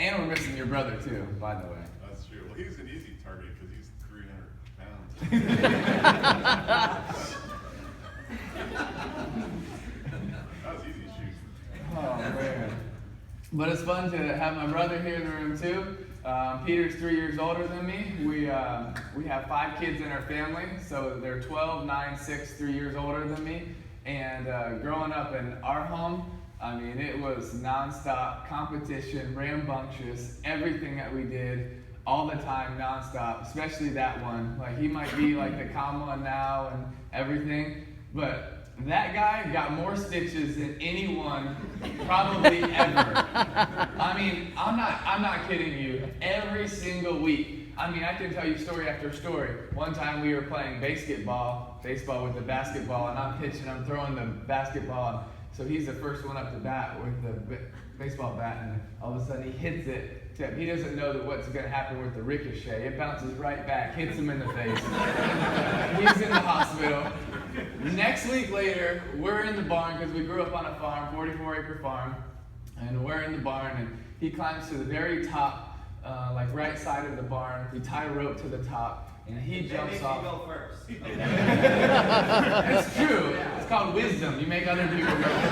And we're missing your brother too, by the way. That's true. Well, he's an easy target because he's 300 pounds. That was easy to shoot. Oh, man. But it's fun to have my brother here in the room too. Peter's 3 years older than me. We have 5 kids in our family, so they're 12, 9, 6, 3 years older than me. And growing up in our home, I mean, it was nonstop competition, rambunctious, everything that we did, all the time, nonstop, especially that one. Like, he might be like the calm one now and everything, but that guy got more stitches than anyone probably ever. I mean, I'm not kidding you. Every single week. I mean, I can tell you story after story. One time we were playing baseball with the basketball, and I'm pitching, I'm throwing the basketball. So he's the first one up to bat with the baseball bat, and all of a sudden he hits it. He doesn't know that what's going to happen with the ricochet. It bounces right back, hits him in the face. He's in the hospital. Next week later, we're in the barn because we grew up on a farm, 44-acre farm, and we're in the barn, and he climbs to the very top, like right side of the barn. We tie a rope to the top, and he jumps off. Go first. It's true. It's called wisdom. You make other people go first.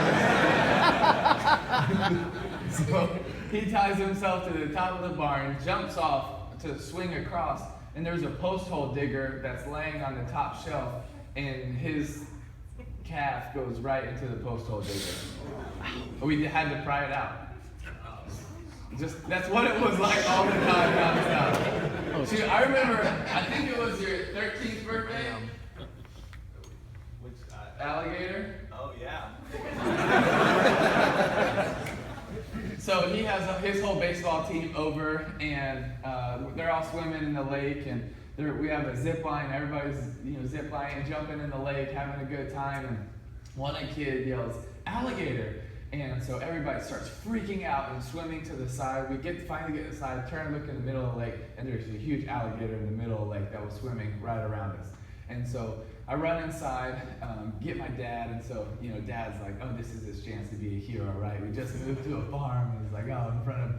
So he ties himself to the top of the barn, jumps off to swing across, and there's a post hole digger that's laying on the top shelf, and his calf goes right into the post hole digger. We had to pry it out. Just that's what it was like all the time, nonstop. See, I remember, I think it was your 13th birthday. Which Alligator. Oh yeah. So he has his whole baseball team over, and they're all swimming in the lake, and we have a zip line. Everybody's zip lining, jumping in the lake, having a good time, and one kid yells, "Alligator!" And so everybody starts freaking out and swimming to the side. We finally get to the side, turn and look in the middle of the lake, and there's a huge alligator in the middle of the lake that was swimming right around us. And so I run inside, get my dad, and so, Dad's like, oh, this is his chance to be a hero, right? We just moved to a farm, and he's like, oh, in front of,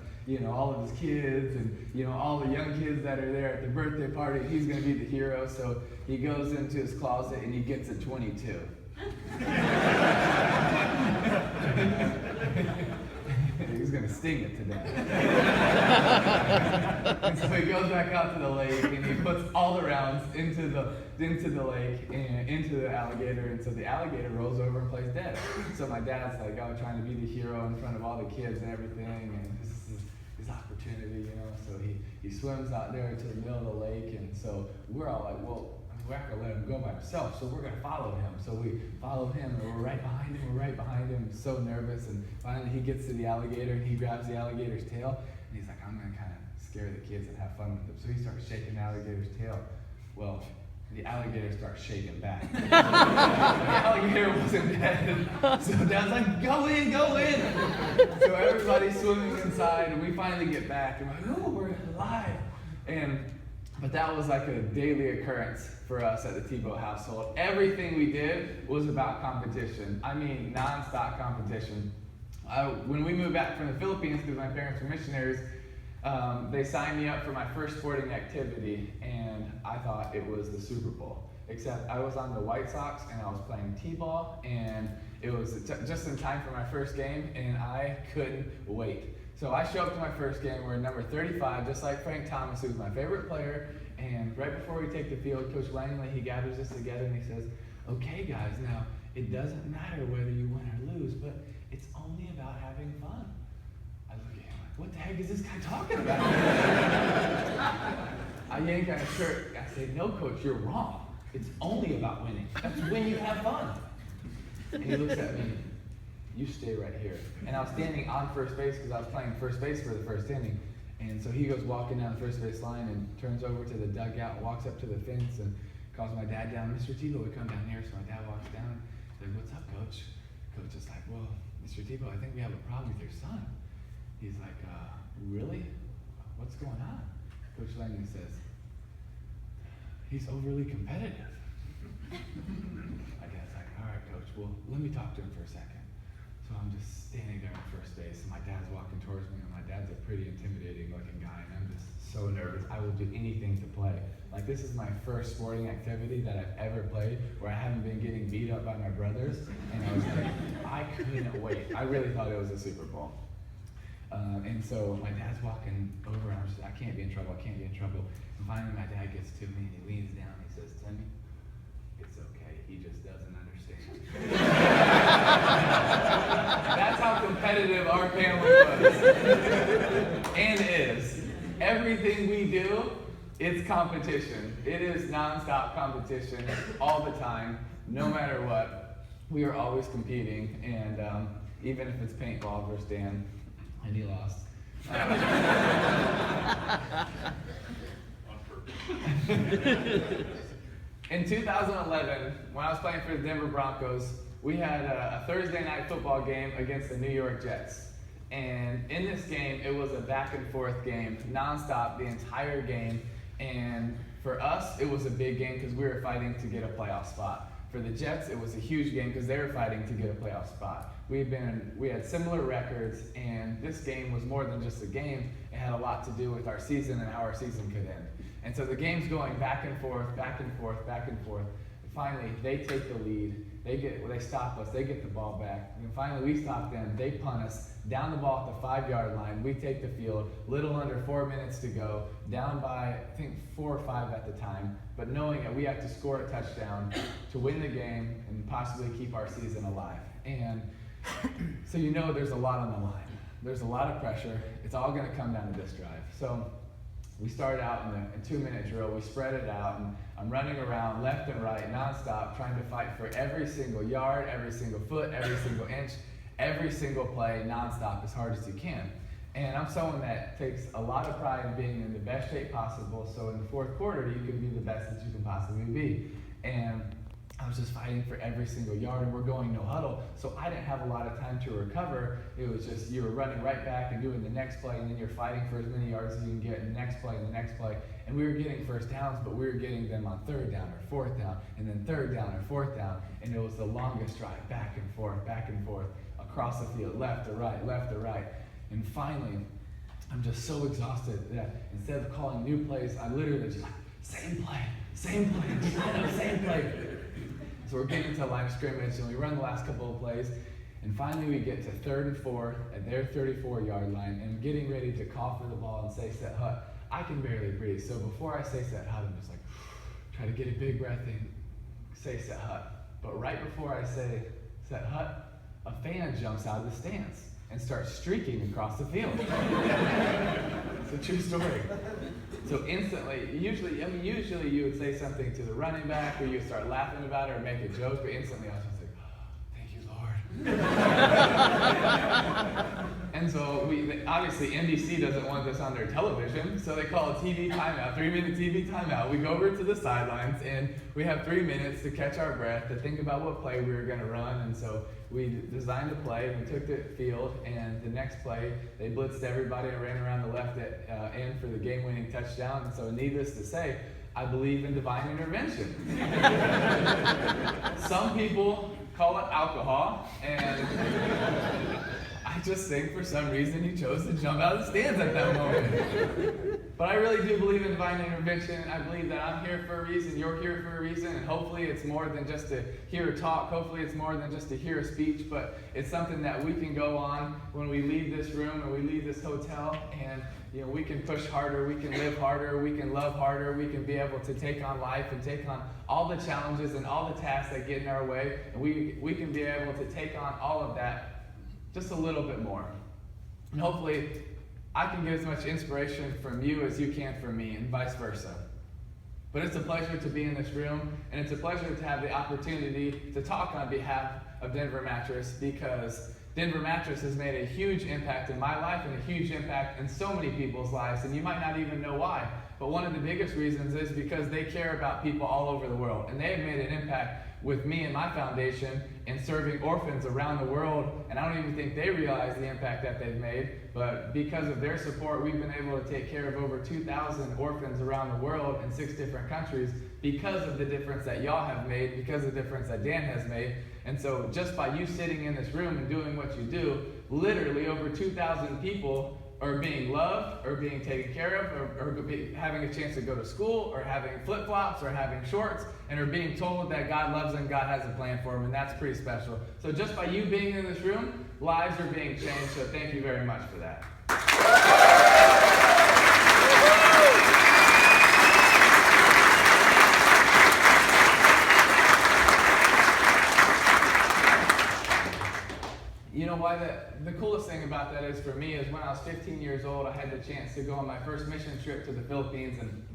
all of his kids, and, all the young kids that are there at the birthday party, he's going to be the hero. So he goes into his closet, and he gets a 22. He's going to sting it to death. And so he goes back out to the lake, and he puts all the rounds into the lake and into the alligator, and so the alligator rolls over and plays dead. So my dad's like, oh, trying to be the hero in front of all the kids and everything, and this is his opportunity, So he swims out there to the middle of the lake, and so we're all like, well, we're not going to let him go by himself, so we're going to follow him. So we follow him, and we're right behind him, so nervous, and finally he gets to the alligator, and he grabs the alligator's tail, and he's like, I'm going to kind of scare the kids and have fun with them. So he starts shaking the alligator's tail. Well, the alligator starts shaking back. The alligator wasn't dead, so Dad's like, go in! So everybody's swimming inside, and we finally get back, and we're like, oh, we're alive. But that was like a daily occurrence for us at the Tebow household. Everything we did was about competition. I mean, nonstop competition. When we moved back from the Philippines, because my parents were missionaries, they signed me up for my first sporting activity, and I thought it was the Super Bowl. Except I was on the White Sox, and I was playing T-ball, and it was just in time for my first game, and I couldn't wait. So I show up to my first game. We're number 35, just like Frank Thomas, who was my favorite player. And right before we take the field, Coach Langley, he gathers us together and he says, okay, guys, now it doesn't matter whether you win or lose, but it's only about having fun. I look at him like, what the heck is this guy talking about? I yank on his shirt. I say, no, Coach, you're wrong. It's only about winning. That's when you have fun. And he looks at me. You stay right here. And I was standing on first base because I was playing first base for the first inning. And so he goes walking down the first base line and turns over to the dugout, walks up to the fence and calls my dad down. Mr. Tebow would come down here. So my dad walks down. He's like, what's up, Coach? Coach is like, well, Mr. Tebow, I think we have a problem with your son. He's like, really? What's going on? Coach Langley says, he's overly competitive. My dad's like, all right, Coach, well, let me talk to him for a second. So I'm just standing there at first base, and my dad's walking towards me, and my dad's a pretty intimidating so nervous. I will do anything to play. Like, this is my first sporting activity that I've ever played where I haven't been getting beat up by my brothers. And I was like, I couldn't wait. I really thought it was a Super Bowl. And so my dad's walking over, and I'm just, I can't be in trouble, I can't be in trouble. And finally my dad gets to me, and he leans down, and he says, Timmy, it's okay, he just doesn't understand. That's how competitive our family was. And is. Everything we do, it's competition. It is nonstop competition all the time, no matter what. We are always competing, and even if it's paintball versus Dan, and he lost. On purpose. In 2011, when I was playing for the Denver Broncos, we had a Thursday night football game against the New York Jets. And in this game, it was a back and forth game, nonstop, the entire game. And for us, it was a big game because we were fighting to get a playoff spot. For the Jets, it was a huge game because they were fighting to get a playoff spot. We had similar records, and this game was more than just a game. It had a lot to do with our season and how our season could end. And so the game's going back and forth, back and forth, back and forth. And finally, they take the lead. They stop us. They get the ball back. And finally, we stop them. They punt us down the ball at the 5-yard line. We take the field. Little under 4 minutes to go. Down by, I think, 4 or 5 at the time. But knowing that we have to score a touchdown to win the game and possibly keep our season alive. And so you know there's a lot on the line. There's a lot of pressure. It's all going to come down to this drive. So we start out in a 2-minute drill. We spread it out, and I'm running around left and right nonstop trying to fight for every single yard, every single foot, every single inch, every single play nonstop as hard as you can. And I'm someone that takes a lot of pride in being in the best shape possible, so in the fourth quarter you can be the best that you can possibly be. And I was just fighting for every single yard, and we're going no huddle, so I didn't have a lot of time to recover. It was just, you were running right back and doing the next play, and then you're fighting for as many yards as you can get, and the next play, and the next play. And we were getting first downs, but we were getting them on 3rd down or 4th down, and then 3rd down or 4th down, and it was the longest drive, back and forth, across the field, left to right, left to right. And finally, I'm just so exhausted that instead of calling new plays, I literally just like, same play, same play. So we're getting to line of scrimmage, and we run the last couple of plays, and finally we get to 3rd and 4 at their 34-yard line, and I'm getting ready to call for the ball and say set hut. I can barely breathe, so before I say set hut, I'm just like, try to get a big breath in, say set hut. But right before I say set hut, a fan jumps out of the stands and starts streaking across the field. It's a true story. So instantly, usually you would say something to the running back, or you would start laughing about it or make a joke, but instantly I was just like, oh, thank you, Lord. And so obviously NBC doesn't want this on their television, so they call a TV timeout, 3-minute TV timeout. We go over to the sidelines, and we have 3 minutes to catch our breath, to think about what play we were going to run. And so we designed a play, we took the field, and the next play, they blitzed everybody and ran around the left end for the game-winning touchdown. And so needless to say, I believe in divine intervention. Some people call it alcohol, and I just think for some reason he chose to jump out of the stands at that moment. But I really do believe in divine intervention. I believe that I'm here for a reason, you're here for a reason, and hopefully it's more than just to hear a talk, hopefully it's more than just to hear a speech, but it's something that we can go on when we leave this room and we leave this hotel, and we can push harder, we can live harder, we can love harder, we can be able to take on life and take on all the challenges and all the tasks that get in our way, and we can be able to take on all of that just a little bit more. And hopefully, I can get as much inspiration from you as you can from me, and vice versa. But it's a pleasure to be in this room, and it's a pleasure to have the opportunity to talk on behalf of Denver Mattress, because Denver Mattress has made a huge impact in my life and a huge impact in so many people's lives, and you might not even know why. But one of the biggest reasons is because they care about people all over the world, and they have made an impact with me and my foundation in serving orphans around the world, and I don't even think they realize the impact that they've made, but because of their support, we've been able to take care of over 2,000 orphans around the world in 6 different countries because of the difference that y'all have made, because of the difference that Dan has made. And so just by you sitting in this room and doing what you do, literally over 2,000 people or being loved, or being taken care of, or having a chance to go to school, or having flip-flops, or having shorts, and or being told that God loves them, God has a plan for them, and that's pretty special. So just by you being in this room, lives are being changed, so thank you very much for that. You know why the coolest thing about that is for me is when I was 15 years old, I had the chance to go on my first mission trip to the Philippines. And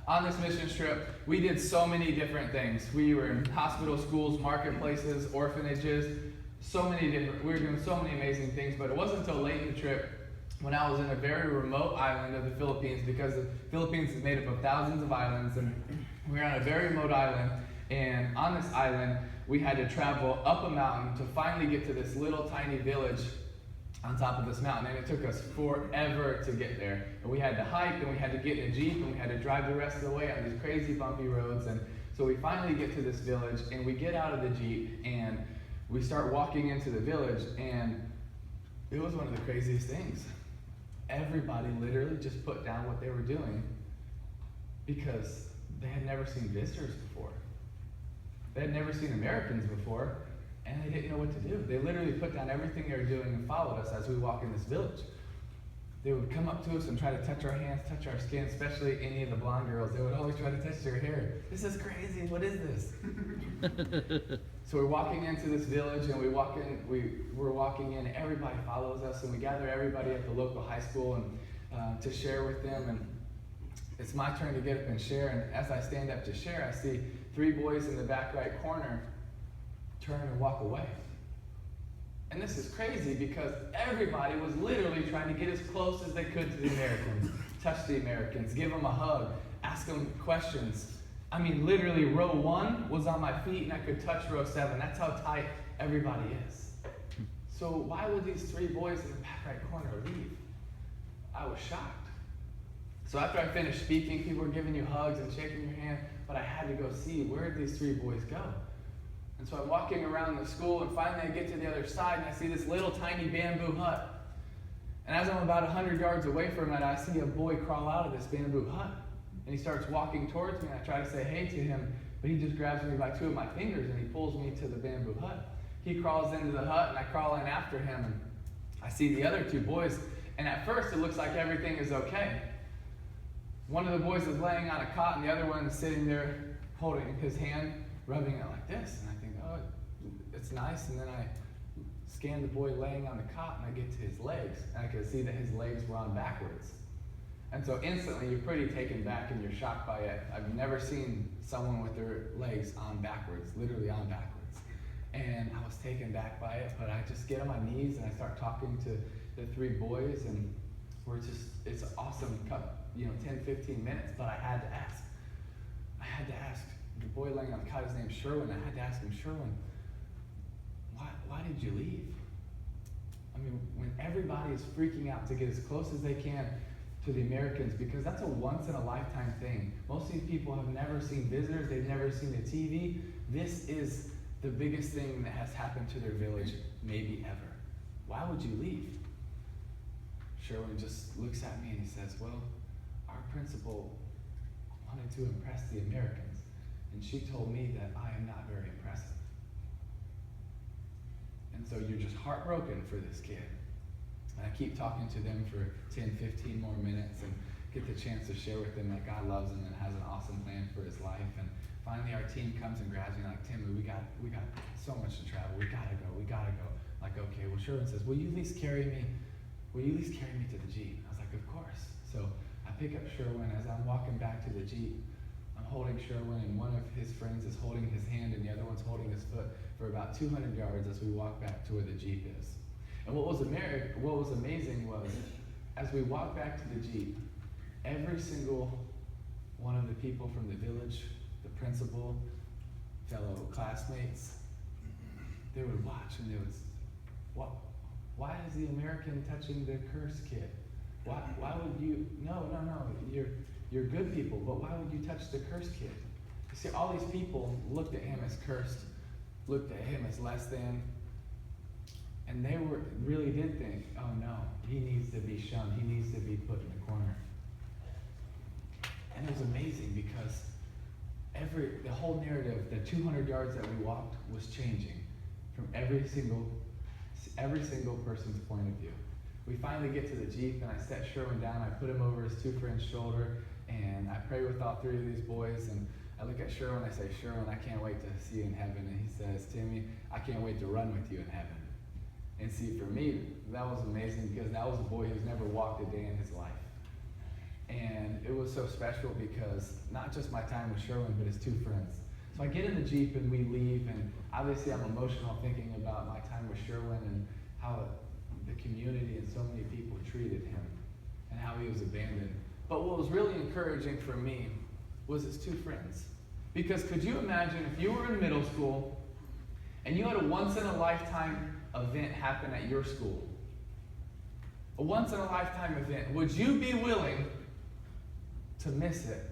on this mission trip, we did so many different things. We were in hospitals, schools, marketplaces, orphanages, we were doing so many amazing things. But it wasn't until late in the trip when I was in a very remote island of the Philippines, because the Philippines is made up of thousands of islands, and we were on a very remote island. And on this island, we had to travel up a mountain to finally get to this little tiny village on top of this mountain. And it took us forever to get there. And we had to hike, and we had to get in a Jeep, and we had to drive the rest of the way on these crazy bumpy roads. And so we finally get to this village, and we get out of the Jeep, and we start walking into the village, and it was one of the craziest things. Everybody literally just put down what they were doing because they had never seen visitors before. They had never seen Americans before, and they didn't know what to do. They literally put down everything they were doing and followed us as we walk in this village. They would come up to us and try to touch our hands, touch our skin, especially any of the blonde girls. They would always try to touch their hair. This is crazy. What is this? So we're walking into this village, and we're walking in. Everybody follows us, and we gather everybody at the local high school and to share with them. And it's my turn to get up and share. And as I stand up to share, I see 3 boys in the back right corner turn and walk away. And this is crazy because everybody was literally trying to get as close as they could to the Americans, touch the Americans, give them a hug, ask them questions. I mean, literally row 1 was on my feet and I could touch row 7. That's how tight everybody is. So why would these 3 boys in the back right corner leave? I was shocked. So after I finished speaking, people were giving you hugs and shaking your hand, but I had to go see, where did these 3 boys go? And so I'm walking around the school, and finally I get to the other side, and I see this little tiny bamboo hut. And as I'm about 100 yards away from it, I see a boy crawl out of this bamboo hut. And he starts walking towards me, and I try to say hey to him, but he just grabs me by 2 of my fingers, and he pulls me to the bamboo hut. He crawls into the hut, and I crawl in after him, and I see the other 2 boys, and at first it looks like everything is okay. One of the boys is laying on a cot, and the other one is sitting there holding his hand, rubbing it like this. And I think, oh, it's nice. And then I scan the boy laying on the cot, and I get to his legs. And I could see that his legs were on backwards. And so instantly, you're pretty taken back, and you're shocked by it. I've never seen someone with their legs on backwards, literally on backwards. And I was taken back by it, but I just get on my knees, and I start talking to the 3 boys, and it's an awesome 10, 15 minutes, but I had to ask the boy laying on the cot, his name's Sherwin. I had to ask him, Sherwin, why did you leave? I mean, when everybody is freaking out to get as close as they can to the Americans, because that's a once-in-a-lifetime thing. Most of these people have never seen visitors. They've never seen the TV. This is the biggest thing that has happened to their village, maybe ever. Why would you leave? Sherwin just looks at me and he says, well, our principal wanted to impress the Americans, and she told me that I am not very impressive. And so you're just heartbroken for this kid. And I keep talking to them for 10, 15 more minutes and get the chance to share with them that God loves him and has an awesome plan for his life. And finally our team comes and grabs me like, Timmy, we got so much to travel. We gotta go. Like, okay, well, Sherwin says, will you at least carry me to the Jeep? I was like, of course. So I pick up Sherwin. As I'm walking back to the Jeep, I'm holding Sherwin, and one of his friends is holding his hand, and the other one's holding his foot for about 200 yards as we walk back to where the Jeep is. And what was amazing was, as we walked back to the Jeep, every single one of the people from the village, the principal, fellow classmates, they would watch and they would, why is the American touching the cursed kid? Why would you, no, you're good people, but why would you touch the cursed kid? You see, all these people looked at him as cursed, looked at him as less than, And they really did think, oh no, he needs to be shunned. He needs to be put in the corner. And it was amazing because the whole narrative, the 200 yards that we walked was changing from every single person's point of view. We finally get to the Jeep and I set Sherwin down. I put him over his two friends' shoulder and I pray with all three of these boys. And I look at Sherwin and I say, Sherwin, I can't wait to see you in heaven. And he says, Timmy, I can't wait to run with you in heaven. And see, for me, that was amazing because that was a boy who's never walked a day in his life. And it was so special because not just my time with Sherwin, but his two friends. So I get in the Jeep and we leave, and obviously I'm emotional thinking about my time with Sherwin and how the community and so many people treated him and how he was abandoned. But what was really encouraging for me was his two friends. Because could you imagine if you were in middle school and you had a once-in-a-lifetime event happen at your school? A once-in-a-lifetime event. Would you be willing to miss it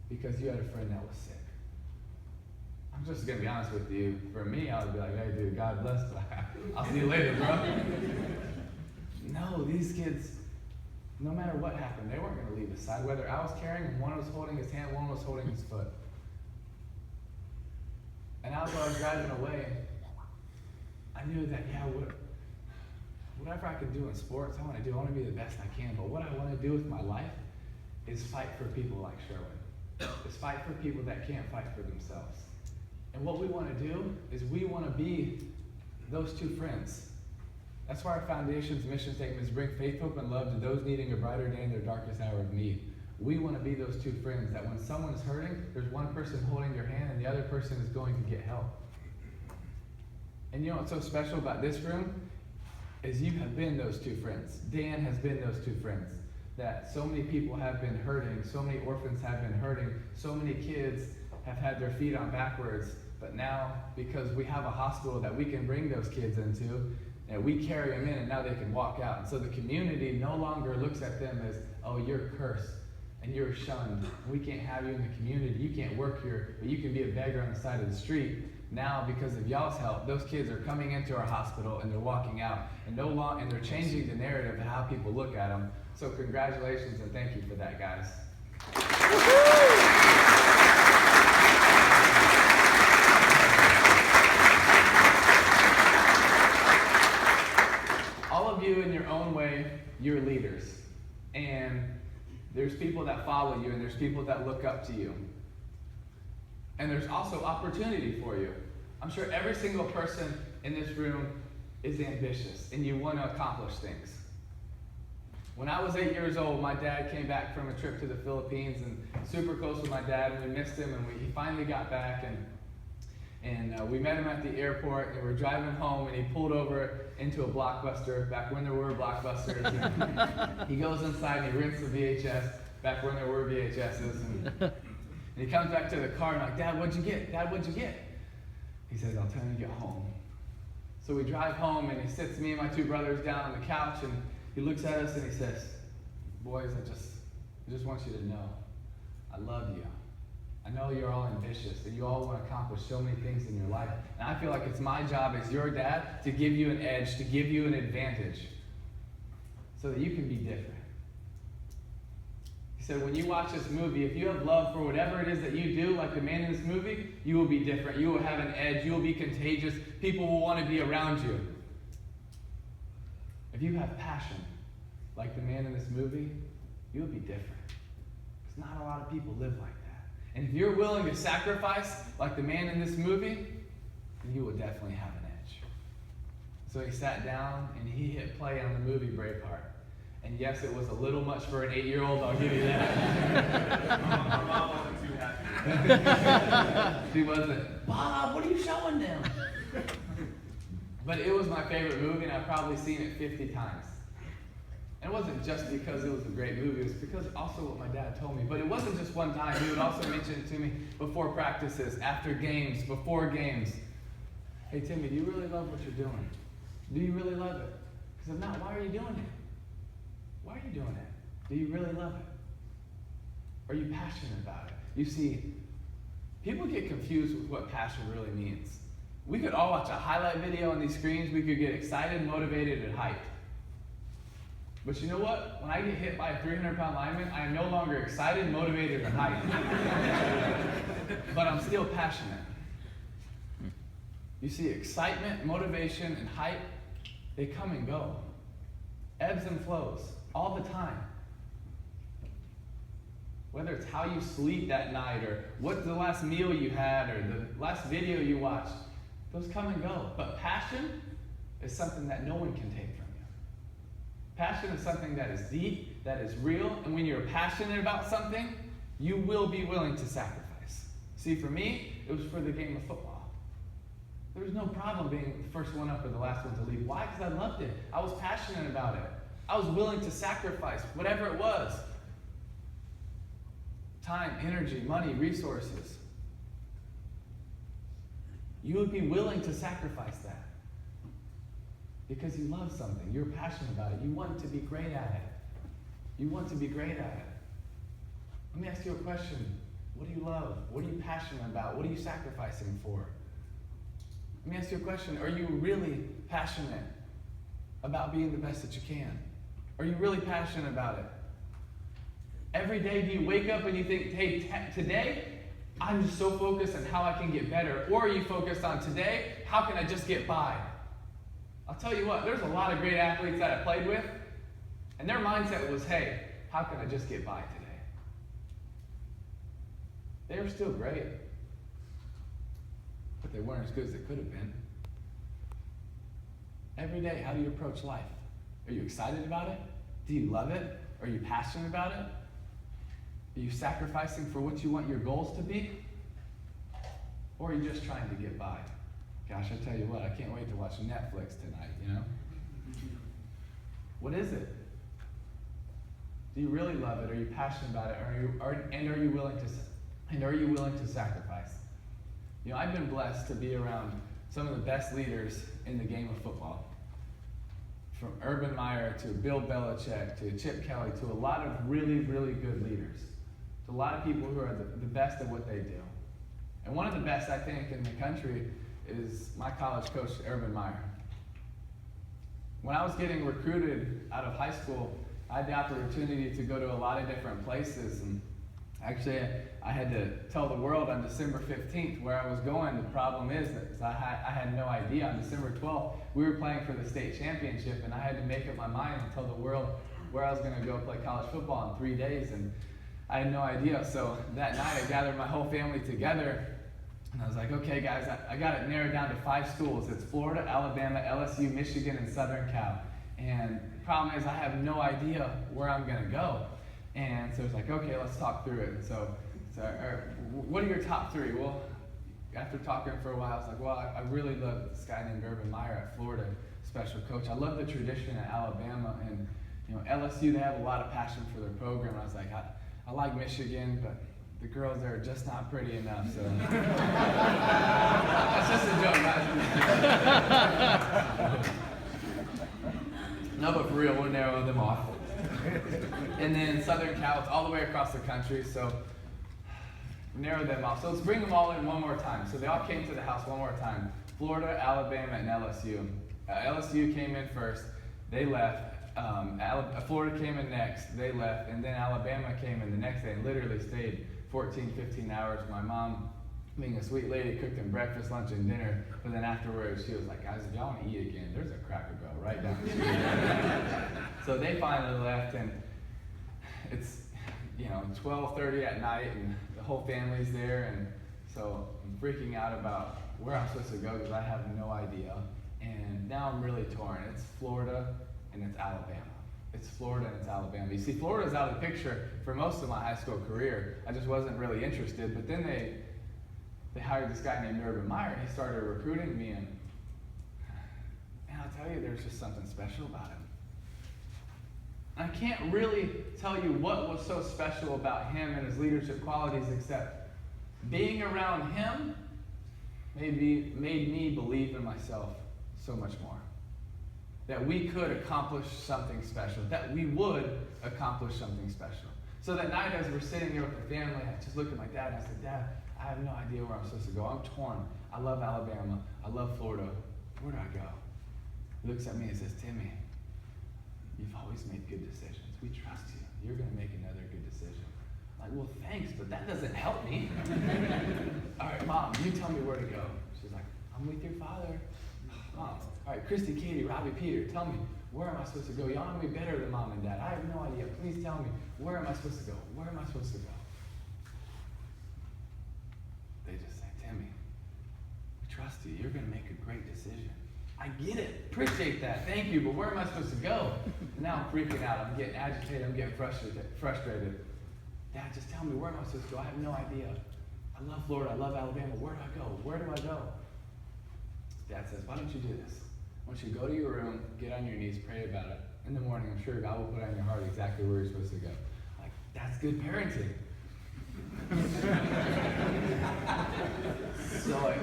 because you had a friend that was sick? I'm just going to be honest with you. For me, I would be like, hey, dude, God bless. I'll see you later, bro. No, these kids, no matter what happened, they weren't going to leave his side. Whether I was carrying him, one was holding his hand, one was holding his foot. And as I was driving away, I knew that, whatever I can do in sports, I want to do. I want to be the best I can. But what I want to do with my life is fight for people like Sherwin. Is fight for people that can't fight for themselves. And what we want to do is we want to be those two friends. That's why our foundation's mission statement is bring faith, hope, and love to those needing a brighter day in their darkest hour of need. We want to be those two friends that when someone is hurting, there's one person holding your hand and the other person is going to get help. And you know what's so special about this room is you have been those two friends. Dan has been those two friends. That so many people have been hurting, so many orphans have been hurting, so many kids have had their feet on backwards, but now because we have a hospital that we can bring those kids into, and we carry them in and now they can walk out. And so the community no longer looks at them as, oh, you're cursed and you're shunned. We can't have you in the community. You can't work here, but you can be a beggar on the side of the street. Now, because of y'all's help, those kids are coming into our hospital and they're walking out, and they're changing the narrative of how people look at them. So congratulations and thank you for that, guys. All of you in your own way, you're leaders. And there's people that follow you and there's people that look up to you. And there's also opportunity for you. I'm sure every single person in this room is ambitious and you want to accomplish things. When I was 8 years old, my dad came back from a trip to the Philippines and super close with my dad, and we missed him, and he finally got back, and we met him at the airport, and we were driving home, and he pulled over into a Blockbuster, back when there were Blockbusters. He goes inside and he rents the VHS, back when there were VHSs, and he comes back to the car, and I'm like, Dad, what'd you get? Dad, what'd you get? He says, I'll tell you when you get home. So we drive home, and he sits me and my two brothers down on the couch, and he looks at us and he says, boys, I just want you to know, I love you. I know you're all ambitious and you all want to accomplish so many things in your life. And I feel like it's my job as your dad to give you an edge, to give you an advantage so that you can be different. He said, when you watch this movie, if you have love for whatever it is that you do, like the man in this movie, you will be different. You will have an edge. You will be contagious. People will want to be around you. If you have passion, like the man in this movie, you'll be different. Because not a lot of people live like that. And if you're willing to sacrifice, like the man in this movie, then you will definitely have an edge. So he sat down and he hit play on the movie Braveheart. And yes, it was a little much for an 8-year-old, I'll give you that. My mom wasn't too happy. She wasn't, Bob, what are you showing them? But it was my favorite movie, and I've probably seen it 50 times. And it wasn't just because it was a great movie, it was because also what my dad told me. But it wasn't just one time. He would also mention it to me before practices, after games, before games. Hey, Timmy, do you really love what you're doing? Do you really love it? Because if not, why are you doing it? Why are you doing it? Do you really love it? Are you passionate about it? You see, people get confused with what passion really means. We could all watch a highlight video on these screens. We could get excited, motivated, and hyped. But you know what? When I get hit by a 300-pound lineman, I am no longer excited, motivated, and hyped. But I'm still passionate. You see, excitement, motivation, and hype, they come and go. Ebbs and flows, all the time. Whether it's how you sleep that night, or what's the last meal you had, or the last video you watched, those come and go. But passion is something that no one can take from you. Passion is something that is deep, that is real, and when you're passionate about something, you will be willing to sacrifice. See, for me, it was for the game of football. There was no problem being the first one up or the last one to leave. Why? Because I loved it. I was passionate about it. I was willing to sacrifice whatever it was. Time, energy, money, resources. You would be willing to sacrifice that because you love something. You're passionate about it. You want to be great at it. You want to be great at it. Let me ask you a question. What do you love? What are you passionate about? What are you sacrificing for? Let me ask you a question. Are you really passionate about being the best that you can? Are you really passionate about it? Every day, do you wake up and you think, hey, today, I'm just so focused on how I can get better? Or are you focused on today, how can I just get by? I'll tell you what, there's a lot of great athletes that I played with, and their mindset was, hey, how can I just get by today? They were still great, but they weren't as good as they could have been. Every day, how do you approach life? Are you excited about it? Do you love it? Are you passionate about it? Are you sacrificing for what you want your goals to be? Or are you just trying to get by? Gosh, I tell you what, I can't wait to watch Netflix tonight, you know? What is it? Do you really love it? Are you passionate about it? Are you willing to sacrifice? You know, I've been blessed to be around some of the best leaders in the game of football. From Urban Meyer to Bill Belichick to Chip Kelly to a lot of really, really good leaders. To a lot of people who are the best at what they do. And one of the best, I think, in the country is my college coach, Urban Meyer. When I was getting recruited out of high school, I had the opportunity to go to a lot of different places. And actually, I had to tell the world on December 15th where I was going. The problem is that I had no idea. On December 12th, we were playing for the state championship, and I had to make up my mind and tell the world where I was going to go play college football in 3 days. And I had no idea. So that night, I gathered my whole family together, and I was like, okay, guys, I got it narrowed down to 5 schools. It's Florida, Alabama, LSU, Michigan, and Southern Cal. And the problem is I have no idea where I'm going to go. And so it's like, okay, let's talk through it. And so what are your top 3? Well, after talking for a while, I was like, well, I really love this guy named Urban Meyer at Florida, special coach. I love the tradition at Alabama. And, you know, LSU, they have a lot of passion for their program. I was like, I like Michigan, but the girls there are just not pretty enough. So that's just a joke, guys. No, but for real, we'll narrow them off. And then Southern Cal, it's all the way across the country, so narrow them off. So let's bring them all in one more time. So they all came to the house one more time. Florida, Alabama, and LSU. LSU came in first. They left. Florida came in next. They left. And then Alabama came in the next day and literally stayed 14, 15 hours. My mom, being a sweet lady, cooked them breakfast, lunch, and dinner. But then afterwards, she was like, guys, if y'all want to eat again, there's a Cracker Barrel right down the street. So they finally left, and it's, you know, 12:30 at night, and the whole family's there, and so I'm freaking out about where I'm supposed to go because I have no idea. And now I'm really torn. It's Florida and it's Alabama. It's Florida and it's Alabama. You see, Florida's out of the picture for most of my high school career. I just wasn't really interested, but then they hired this guy named Urban Meyer, and he started recruiting me, and I'll tell you, there's just something special about him. I can't really tell you what was so special about him and his leadership qualities, except being around him made me believe in myself so much more. That we could accomplish something special, that we would accomplish something special. So that night as we're sitting there with the family, I just looked at my dad and I said, Dad, I have no idea where I'm supposed to go. I'm torn. I love Alabama. I love Florida. Where do I go? He looks at me and says, Timmy, you've always made good decisions. We trust you. You're going to make another good decision. I'm like, well, thanks, but that doesn't help me. All right, Mom, you tell me where to go. She's like, I'm with your father. Mom, all right, Christy, Katie, Robbie, Peter, tell me, where am I supposed to go? Y'all know me better than Mom and Dad. I have no idea. Please tell me, where am I supposed to go? Where am I supposed to go? They just say, Timmy, we trust you. You're going to make a great decision. I get it. Appreciate that. Thank you. But where am I supposed to go? And now I'm freaking out. I'm getting agitated. I'm getting frustrated. Dad, just tell me, where am I supposed to go? I have no idea. I love Florida. I love Alabama. Where do I go? Where do I go? Dad says, why don't you do this? I want you to go to your room, get on your knees, pray about it. In the morning, I'm sure God will put on your heart exactly where you're supposed to go. I'm like, that's good parenting. So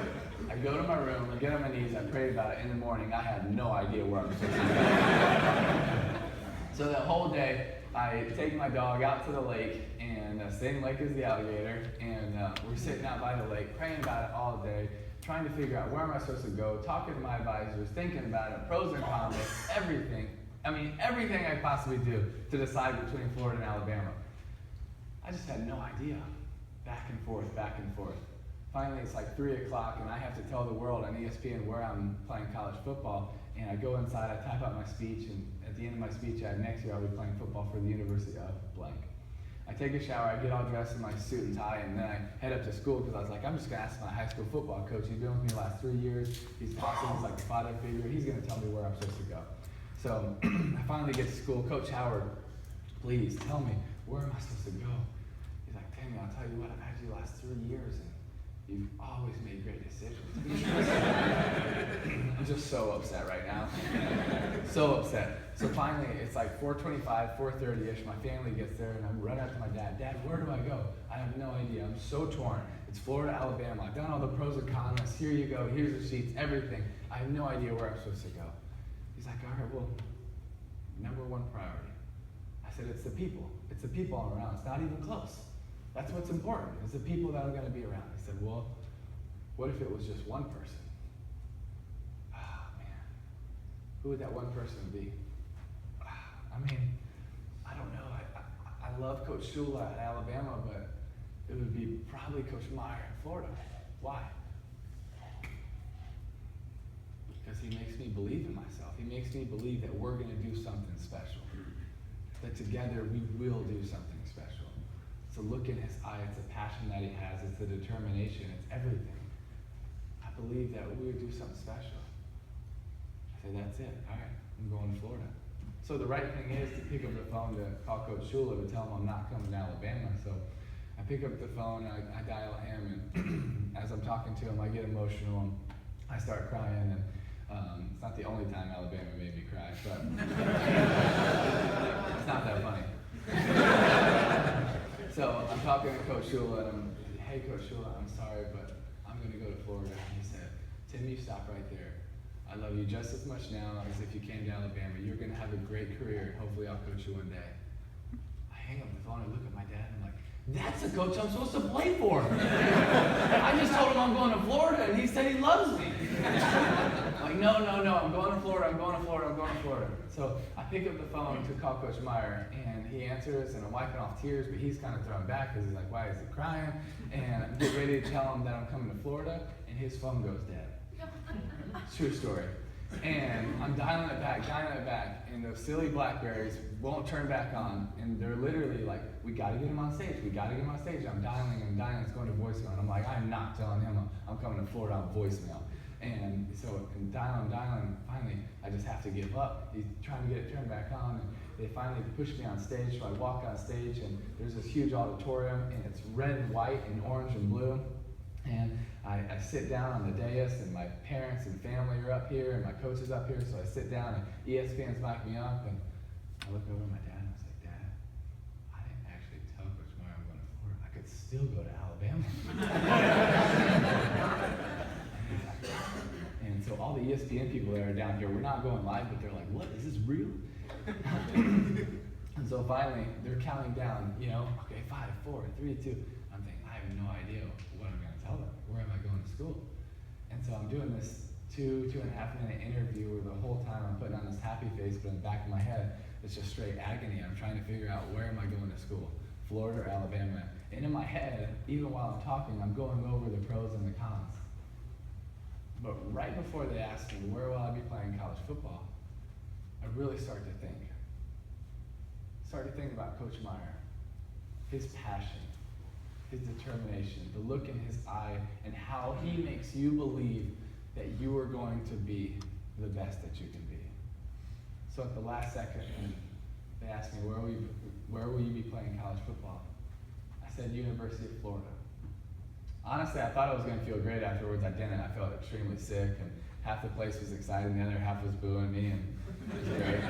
I go to my room, I get on my knees, I pray about it. In the morning, I have no idea where I'm supposed to go. So that whole day, I take my dog out to the lake, and same lake as the alligator, and we're sitting out by the lake, praying about it all day, trying to figure out where am I supposed to go, talking to my advisors, thinking about it, pros and cons, everything. I mean, everything I possibly do to decide between Florida and Alabama. I just had no idea. Back and forth, back and forth. Finally, it's like 3 o'clock, and I have to tell the world on ESPN where I'm playing college football. And I go inside, I type out my speech, and at the end of my speech, next year I'll be playing football for the University of blank. I take a shower, I get all dressed in my suit and tie, and then I head up to school because I was like, I'm just going to ask my high school football coach. He's been with me the last 3 years. He's awesome. He's like a father figure. He's going to tell me where I'm supposed to go. So I finally get to school. Coach Howard, please tell me, where am I supposed to go? He's like, Tammy, I'll tell you what, I've had you the last 3 years, and you've always made great decisions. I'm just so upset right now. So upset. So finally, it's like 4:25, 4:30-ish. My family gets there, and I'm running up to my dad. Dad, where do I go? I have no idea. I'm so torn. It's Florida, Alabama. I've done all the pros and cons. Here you go. Here's the sheets, everything. I have no idea where I'm supposed to go. He's like, all right, well, number one priority. I said, it's the people. It's the people I'm around. It's not even close. That's what's important. It's the people that I'm going to be around. He said, well, what if it was just one person? Ah, man. Who would that one person be? I mean, I don't know. I love Coach Shula at Alabama, but it would be probably Coach Meyer at Florida. Why? Because he makes me believe in myself. He makes me believe that we're going to do something special. That together we will do something special. It's a look in his eye. It's a passion that he has. It's a determination. It's everything. I believe that we would do something special. I said, that's it. All right, I'm going to Florida. So the right thing is to pick up the phone to call Coach Shula to tell him I'm not coming to Alabama. So I pick up the phone, I dial him, and as I'm talking to him, I get emotional, and I start crying, and it's not the only time Alabama made me cry, but it's not that funny. So I'm talking to Coach Shula, and I'm, hey Coach Shula, I'm sorry, but I'm going to go to Florida. And he said, Tim, you stop right there. I love you just as much now as if you came to Alabama. You're going to have a great career, and hopefully I'll coach you one day. I hang up the phone, I look at my dad, and I'm like, that's the coach I'm supposed to play for. I just told him I'm going to Florida, and he said he loves me. I'm like, no, I'm going to Florida, I'm going to Florida. So I pick up the phone to call Coach Meyer, and he answers, and I'm wiping off tears, but he's kind of thrown back because he's like, why is he crying? And I'm getting ready to tell him that I'm coming to Florida, and his phone goes dead. True story. And I'm dialing it back, and those silly Blackberries won't turn back on, and they're literally like, we gotta get him on stage. I'm dialing, it's going to voicemail, and I'm like, I'm not telling him I'm coming to Florida on voicemail. And so I'm dialing, finally, I just have to give up. He's trying to get it turned back on, and they finally push me on stage, so I walk on stage, and there's this huge auditorium, and it's red and white and orange and blue, and I sit down on the dais, and my parents and family are up here, and my coach is up here, so I sit down, and ESPN's mic me up, and I look over at my dad, and I was like, Dad, I didn't actually tell Coach Meyer I'm going to Florida. I could still go to Alabama. And so all the ESPN people that are down here, we're not going live, but they're like, what, is this real? And so finally, they're counting down, okay, 5, 4, 3, 2. I'm thinking, I I have no idea what I'm going to tell them. Where am I going to school? And so I'm doing this 2.5 minute interview where the whole time I'm putting on this happy face, but in the back of my head, it's just straight agony. I'm trying to figure out, where am I going to school? Florida or Alabama? And in my head, even while I'm talking, I'm going over the pros and the cons. But right before they ask me, where will I be playing college football? I really start to think. About Coach Meyer, his passion, his determination, the look in his eye, and how he makes you believe that you are going to be the best that you can be. So at the last second, when they asked me, where will you be playing college football? I said, University of Florida. Honestly, I thought I was going to feel great afterwards. I didn't. I felt extremely sick, and half the place was excited, and the other half was booing me, and it was great.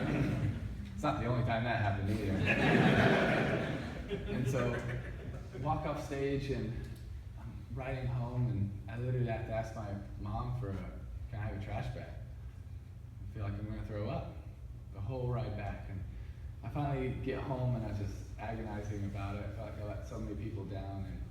It's not the only time that happened either. And so, I walk off stage, and I'm riding home, and I literally have to ask my mom can I have a trash bag? I feel like I'm going to throw up the whole ride back. And I finally get home, and I'm just agonizing about it. I feel like I let so many people down, and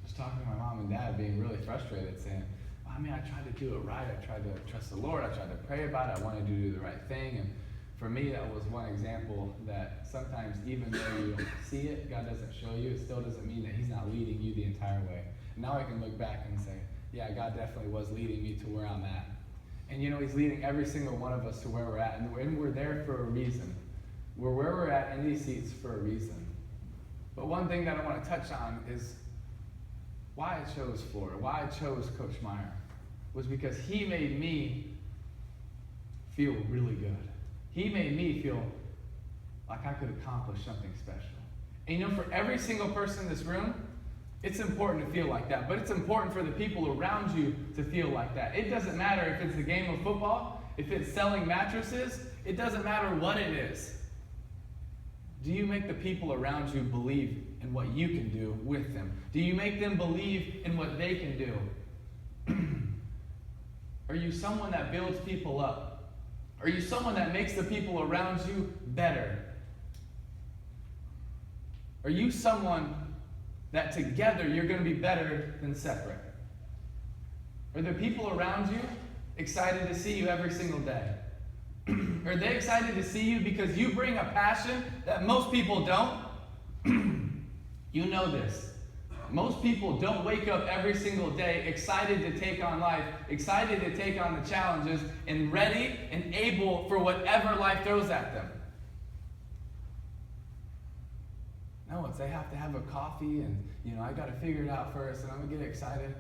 just talking to my mom and dad, being really frustrated, saying, I tried to do it right. I tried to trust the Lord. I tried to pray about it. I wanted to do the right thing. And for me, that was one example that sometimes, even though you don't see it, God doesn't show you, it still doesn't mean that He's not leading you the entire way. And now I can look back and say, yeah, God definitely was leading me to where I'm at. And He's leading every single one of us to where we're at. And we're there for a reason. We're where we're at in these seats for a reason. But one thing that I want to touch on is why I chose Florida, why I chose Coach Meyer, was because he made me feel really good. He made me feel like I could accomplish something special. And for every single person in this room, it's important to feel like that. But it's important for the people around you to feel like that. It doesn't matter if it's the game of football, if it's selling mattresses, it doesn't matter what it is. Do you make the people around you believe in what you can do with them? Do you make them believe in what they can do? Are you someone that builds people up? Are you someone that makes the people around you better? Are you someone that together you're going to be better than separate? Are the people around you excited to see you every single day? Are they excited to see you because you bring a passion that most people don't? You know this. Most people don't wake up every single day excited to take on life, excited to take on the challenges, and ready and able for whatever life throws at them. No, it's they have to have a coffee and, I got to figure it out first and I'm going to get excited.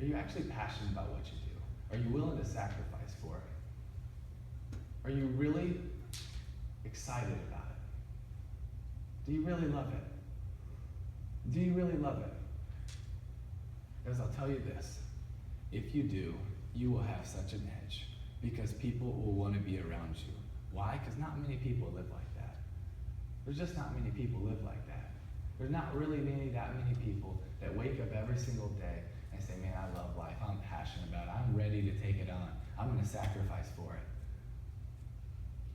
Are you actually passionate about what you do? Are you willing to sacrifice for it? Are you really excited about it? Do you really love it? Do you really love it? Because I'll tell you this, if you do, you will have such an edge because people will want to be around you. Why? Because not many people live like that. There's just not many people live like that. There's not really that many people that wake up every single day and say, man, I love life. I'm passionate about it. I'm ready to take it on. I'm going to sacrifice for it.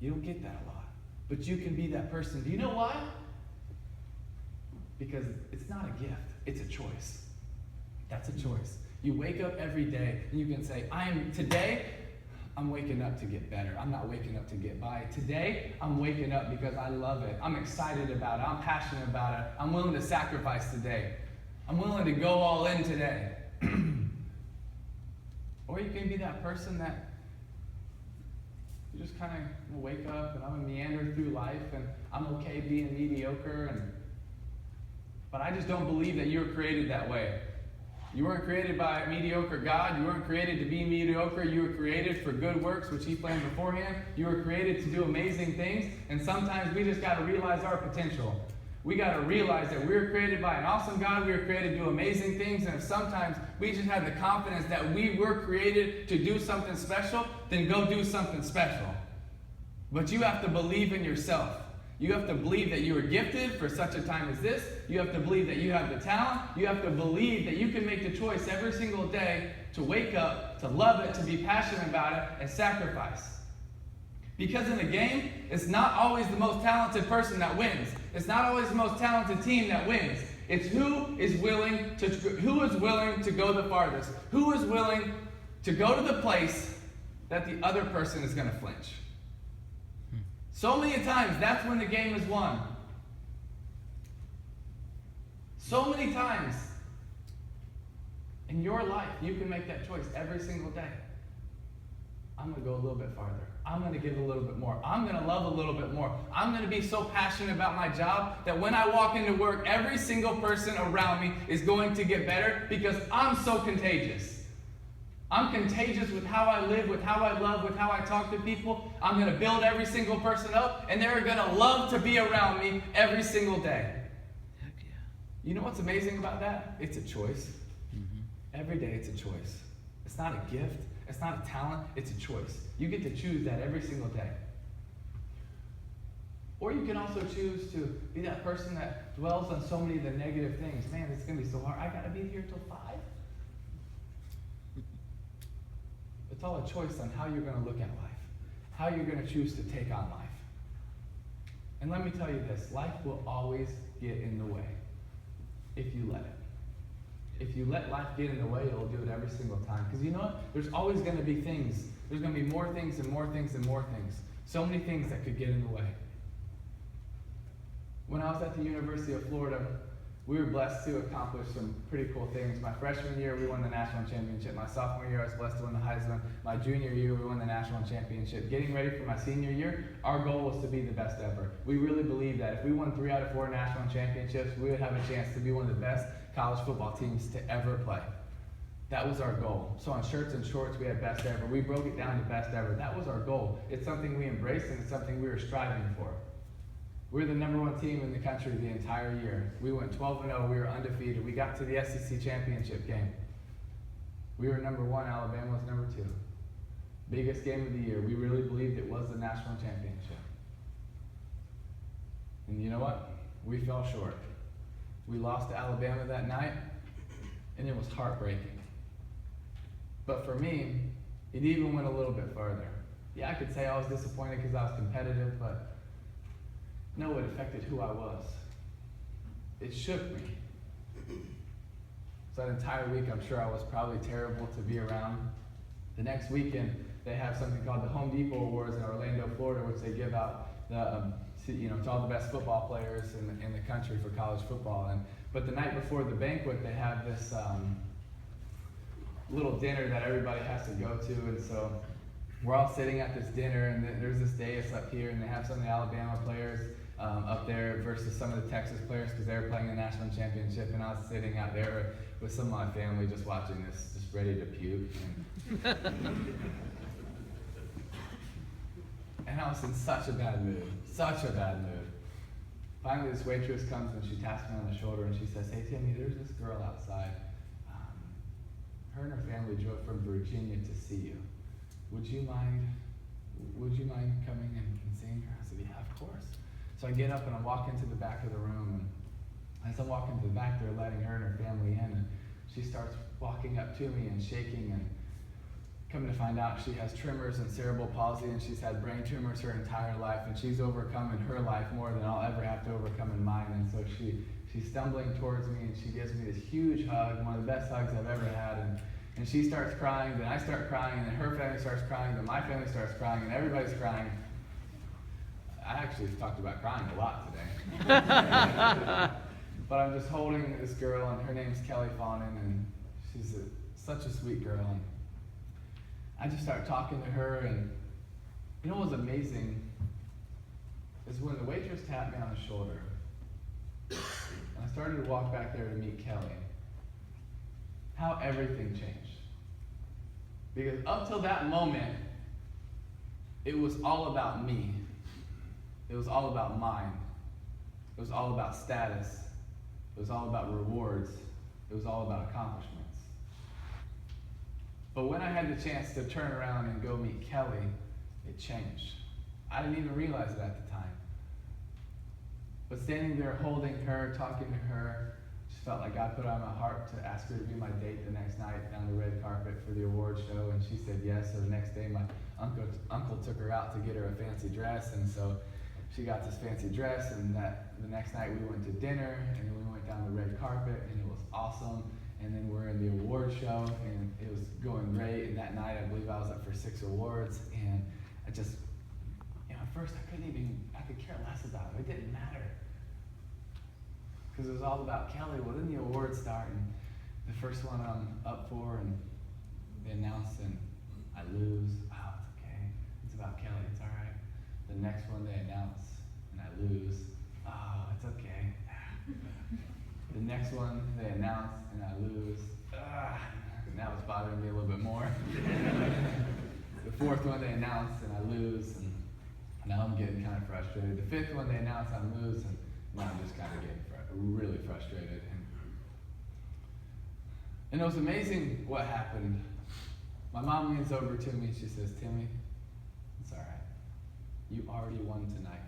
You don't get that a lot. But you can be that person. Do you know why? Because it's not a gift. It's a choice. That's a choice. You wake up every day and you can say, today, I'm waking up to get better. I'm not waking up to get by. Today, I'm waking up because I love it. I'm excited about it. I'm passionate about it. I'm willing to sacrifice today. I'm willing to go all in today. Or you can be that person that you just kind of wake up and I'm going to meander through life and I'm okay being mediocre. But I just don't believe that you were created that way. You weren't created by a mediocre God. You weren't created to be mediocre. You were created for good works, which He planned beforehand. You were created to do amazing things. And sometimes we just got to realize our potential. We got to realize that we were created by an awesome God. We were created to do amazing things. And if sometimes we just have the confidence that we were created to do something special, then go do something special. But you have to believe in yourself. You have to believe that you are gifted for such a time as this. You have to believe that you have the talent. You have to believe that you can make the choice every single day to wake up, to love it, to be passionate about it, and sacrifice. Because in a game, it's not always the most talented person that wins. It's not always the most talented team that wins. It's who is willing to go the farthest. Who is willing to go to the place that the other person is going to flinch. So many times, that's when the game is won. So many times in your life, you can make that choice every single day. I'm going to go a little bit farther. I'm going to give a little bit more. I'm going to love a little bit more. I'm going to be so passionate about my job that when I walk into work, every single person around me is going to get better because I'm so contagious. I'm contagious with how I live, with how I love, with how I talk to people. I'm going to build every single person up, and they're going to love to be around me every single day. Heck yeah. You know what's amazing about that? It's a choice. Every day it's a choice. It's not a gift. It's not a talent. It's a choice. You get to choose that every single day. Or you can also choose to be that person that dwells on so many of the negative things. Man, it's going to be so hard. I got to be here till 5. It's all a choice on how you're going to look at life, how you're going to choose to take on life. And let me tell you this, life will always get in the way if you let it. If you let life get in the way, it'll do it every single time. Because you know what? There's always going to be things. There's going to be more things and more things and more things. So many things that could get in the way. When I was at the University of Florida, we were blessed to accomplish some pretty cool things. My freshman year, we won the national championship. My sophomore year, I was blessed to win the Heisman. My junior year, we won the national championship. Getting ready for my senior year, our goal was to be the best ever. We really believed that if we won 3 out of 4 national championships, we would have a chance to be one of the best college football teams to ever play. That was our goal. So on shirts and shorts, we had best ever. We broke it down to best ever. That was our goal. It's something we embraced, and it's something we were striving for. We were the #1 team in the country the entire year. We went 12-0. We were undefeated. We got to the SEC championship game. We were #1. Alabama was #2. Biggest game of the year. We really believed it was the national championship. And you know what? We fell short. We lost to Alabama that night, and it was heartbreaking. But for me, it even went a little bit further. Yeah, I could say I was disappointed because I was competitive, but no, it affected who I was. It shook me. So that entire week, I'm sure I was probably terrible to be around. The next weekend, they have something called the Home Depot Awards in Orlando, Florida, which they give out to all the best football players in the country for college football. But the night before the banquet, they have this little dinner that everybody has to go to, and so we're all sitting at this dinner, and there's this dais up here, and they have some of the Alabama players up there versus some of the Texas players because they were playing the national championship, and I was sitting out there with some of my family just watching this, just ready to puke. And I was in such a bad mood. Finally, this waitress comes and she taps me on the shoulder and she says, "Hey, Timmy, there's this girl outside. Her and her family drove from Virginia to see you. Would you mind coming and seeing her?" I said, "Yeah, of course." So I get up and I walk into the back of the room, and as I'm walking to the back, they're letting her and her family in, and she starts walking up to me and shaking, and coming to find out she has tremors and cerebral palsy, and she's had brain tumors her entire life, and she's overcome in her life more than I'll ever have to overcome in mine. And so she's stumbling towards me, and she gives me this huge hug, one of the best hugs I've ever had, and she starts crying, then I start crying, and then her family starts crying, then my family starts crying, and everybody's crying. I actually talked about crying a lot today. But I'm just holding this girl, and her name's Kelly Fawnin, and she's such a sweet girl. And I just started talking to her, and you know what was amazing is when the waitress tapped me on the shoulder, and I started to walk back there to meet Kelly, how everything changed. Because up till that moment, it was all about me. It was all about mine. It was all about status. It was all about rewards. It was all about accomplishments. But when I had the chance to turn around and go meet Kelly, it changed. I didn't even realize it at the time. But standing there holding her, talking to her, just felt like God put it on my heart to ask her to be my date the next night on the red carpet for the award show, and she said yes. So the next day, uncle took her out to get her a fancy dress, and so she got this fancy dress, and the next night we went to dinner, and then we went down the red carpet, and it was awesome. And then we're in the award show, and it was going great. And that night, I believe I was up for 6 awards, and I just, at first I could care less about it. It didn't matter. Because it was all about Kelly. Well, then the awards start, and the first one I'm up for, and they announce, and I lose. Oh, it's okay. It's about Kelly. It's all right. The next one they announce, and I lose. Oh, it's okay. The next one they announce, and I lose. Now it's bothering me a little bit more. The fourth one they announce, and I lose, and now I'm getting kind of frustrated. The fifth one they announce, I lose, and now I'm just kind of getting really frustrated. And it was amazing what happened. My mom leans over to me and she says, "Timmy, it's all right. You already won tonight.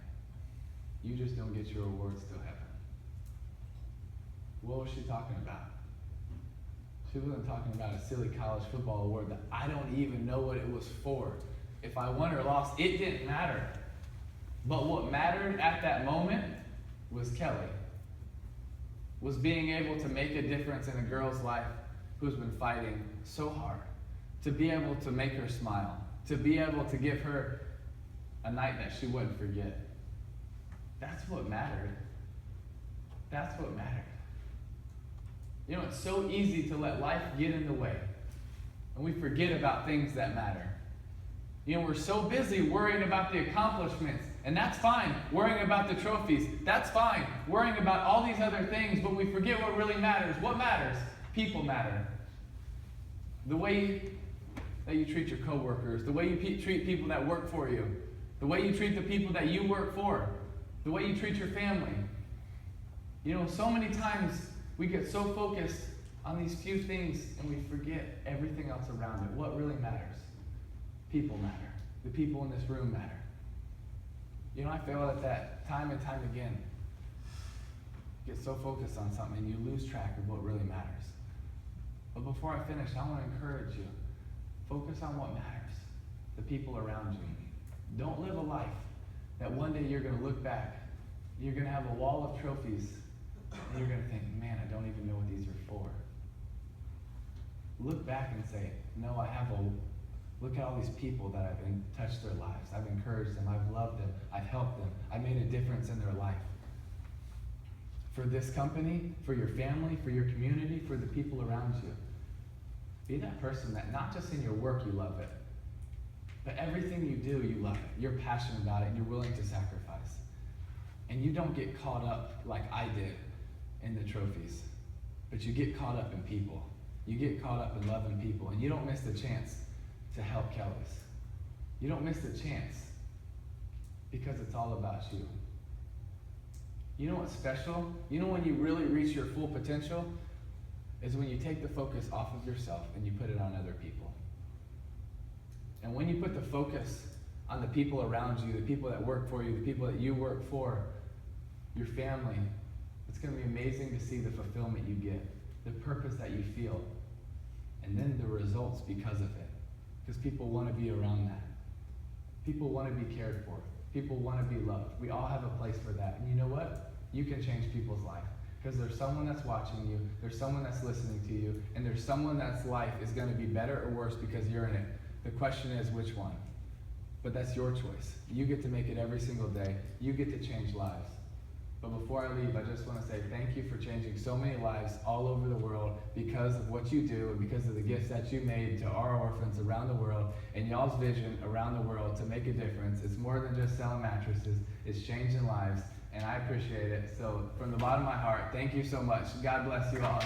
You just don't get your awards till heaven." What was she talking about? She wasn't talking about a silly college football award that I don't even know what it was for. If I won or lost, it didn't matter. But what mattered at that moment was Kelly. Was being able to make a difference in a girl's life who's been fighting so hard. To be able to make her smile. To be able to give her a night that she wouldn't forget. That's what mattered. That's what mattered. It's so easy to let life get in the way. And we forget about things that matter. We're so busy worrying about the accomplishments. And that's fine. Worrying about the trophies. That's fine. Worrying about all these other things. But we forget what really matters. What matters? People matter. The way that you treat your coworkers. The way you treat people that work for you. The way you treat the people that you work for. The way you treat your family. So many times we get so focused on these few things and we forget everything else around it. What really matters? People matter. The people in this room matter. I fail at that time and time again. You get so focused on something and you lose track of what really matters. But before I finish, I want to encourage you. Focus on what matters. The people around you. Don't live a life that one day you're going to look back. You're going to have a wall of trophies. And you're going to think, man, I don't even know what these are for. Look back and say, no, look at all these people that I've touched their lives. I've encouraged them. I've loved them. I've helped them. I've made a difference in their life. For this company, for your family, for your community, for the people around you. Be that person that not just in your work you love it, but everything you do, you love it. You're passionate about it and you're willing to sacrifice. And you don't get caught up like I did in the trophies, but you get caught up in people. You get caught up in loving people, and you don't miss the chance to help Kellys. You don't miss the chance because it's all about you. You know what's special? When you really reach your full potential is when you take the focus off of yourself and you put it on other people. And when you put the focus on the people around you, the people that work for you, the people that you work for, your family, it's going to be amazing to see the fulfillment you get, the purpose that you feel, and then the results because of it. Because people want to be around that. People want to be cared for. People want to be loved. We all have a place for that. And you know what? You can change people's life. Because there's someone that's watching you, there's someone that's listening to you, and there's someone that's life is going to be better or worse because you're in it. The question is, which one? But that's your choice. You get to make it every single day. You get to change lives. But before I leave, I just want to say thank you for changing so many lives all over the world because of what you do and because of the gifts that you made to our orphans around the world and y'all's vision around the world to make a difference. It's more than just selling mattresses. It's changing lives, and I appreciate it. So from the bottom of my heart, thank you so much. God bless you all.